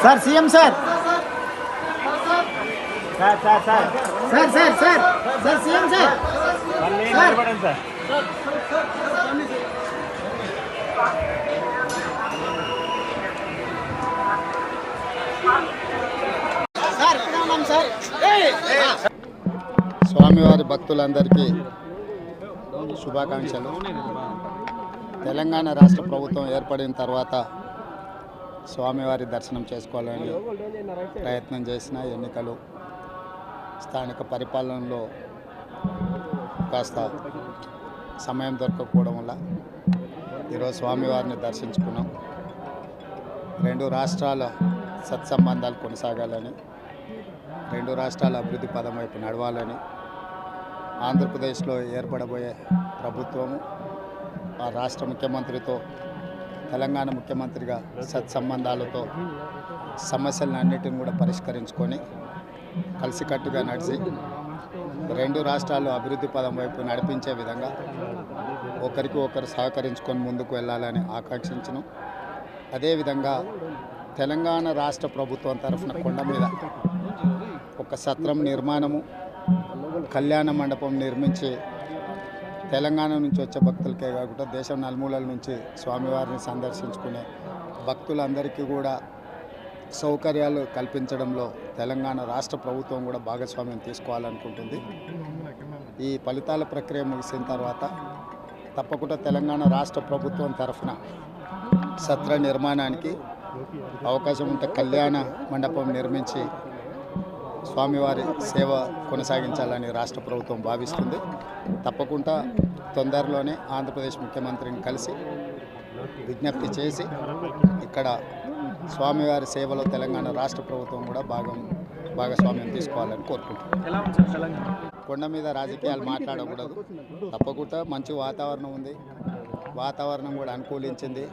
Sir CM sir sir sir sir sir sir sir sir CM sir sir స్వామివారి భక్తులందరికీ శుభాకాంక్షలు. తెలంగాణ రాష్ట్ర ప్రభుత్వం ఏర్పడిన తర్వాత స్వామివారి దర్శనం చేసుకోవాలని ప్రయత్నం చేసిన ఎన్నికలు స్థానిక పరిపాలనలో కాస్త సమయం దొరకకపోవడం వల్ల ఈరోజు స్వామివారిని దర్శించుకున్నాం. రెండు రాష్ట్రాల సత్సంబంధాలు కొనసాగాలని, రెండు రాష్ట్రాల అభివృద్ధి పదం వైపు నడవాలని, ఆంధ్రప్రదేశ్లో ఏర్పడబోయే ప్రభుత్వము ఆ రాష్ట్ర ముఖ్యమంత్రితో తెలంగాణ ముఖ్యమంత్రిగా సత్సంబంధాలతో సమస్యలన్నిటిని కూడా పరిష్కరించుకొని కలిసికట్టుగా నడిచి రెండు రాష్ట్రాలు అభివృద్ధి పదం వైపు నడిపించే విధంగా ఒకరికి ఒకరు సహకరించుకొని ముందుకు వెళ్ళాలని ఆకాంక్షించను. అదేవిధంగా తెలంగాణ రాష్ట్ర ప్రభుత్వం తరఫున కొండ మీద ఒక సత్రం నిర్మాణము, కళ్యాణ మండపం నిర్మించి తెలంగాణ నుంచి వచ్చే భక్తులకే కాకుండా దేశం నలుమూలల నుంచి స్వామివారిని సందర్శించుకునే భక్తులందరికీ కూడా సౌకర్యాలు కల్పించడంలో తెలంగాణ రాష్ట్ర ప్రభుత్వం కూడా భాగస్వామ్యం తీసుకోవాలనుకుంటుంది. ఈ ఫలితాల ప్రక్రియ ముగిసిన తర్వాత తప్పకుండా తెలంగాణ రాష్ట్ర ప్రభుత్వం తరఫున సత్ర నిర్మాణానికి అవకాశం ఉంటే కళ్యాణ మండపం నిర్మించి స్వామివారి సేవ కొనసాగించాలని రాష్ట్ర ప్రభుత్వం భావిస్తుంది. తప్పకుండా తొందరలోనే ఆంధ్రప్రదేశ్ ముఖ్యమంత్రిని కలిసి విజ్ఞప్తి చేసి ఇక్కడ స్వామివారి సేవలో తెలంగాణ రాష్ట్ర ప్రభుత్వం కూడా భాగస్వామ్యం తీసుకోవాలని కోరుకుంటున్నాం. కొండ మీద రాజకీయాలు మాట్లాడకూడదు. తప్పకుండా మంచి వాతావరణం ఉంది, వాతావరణం కూడా అనుకూలించింది.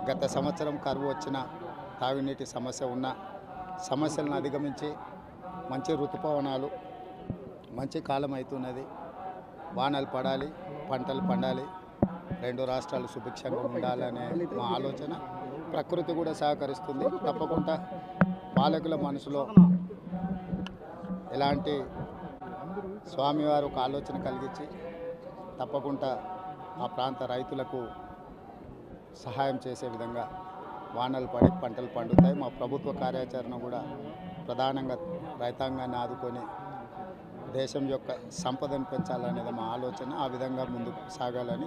గత సంవత్సరం కరువు వచ్చిన, తాగునీటి సమస్య ఉన్న సమస్యలను అధిగమించి మంచి ఋతుపవనాలు, మంచి కాలం అవుతున్నది. వానలు పడాలి, పంటలు పండాలి, రెండు రాష్ట్రాలు సుభిక్షంగా ఉండాలనే మా ఆలోచన. ప్రకృతి కూడా సహకరిస్తుంది. తప్పకుండా పాలకుల మనసులో ఎలాంటి స్వామివారు ఒక ఆలోచన కలిగించి తప్పకుండా ఆ ప్రాంత రైతులకు సహాయం చేసే విధంగా వానలు పడి పంటలు పండుతాయి. మా ప్రభుత్వ కార్యాచరణ కూడా ప్రధానంగా రైతాంగాన్ని ఆదుకొని దేశం యొక్క సంపదను పెంచాలనేది మా ఆలోచన. ఆ విధంగా ముందుకు సాగాలని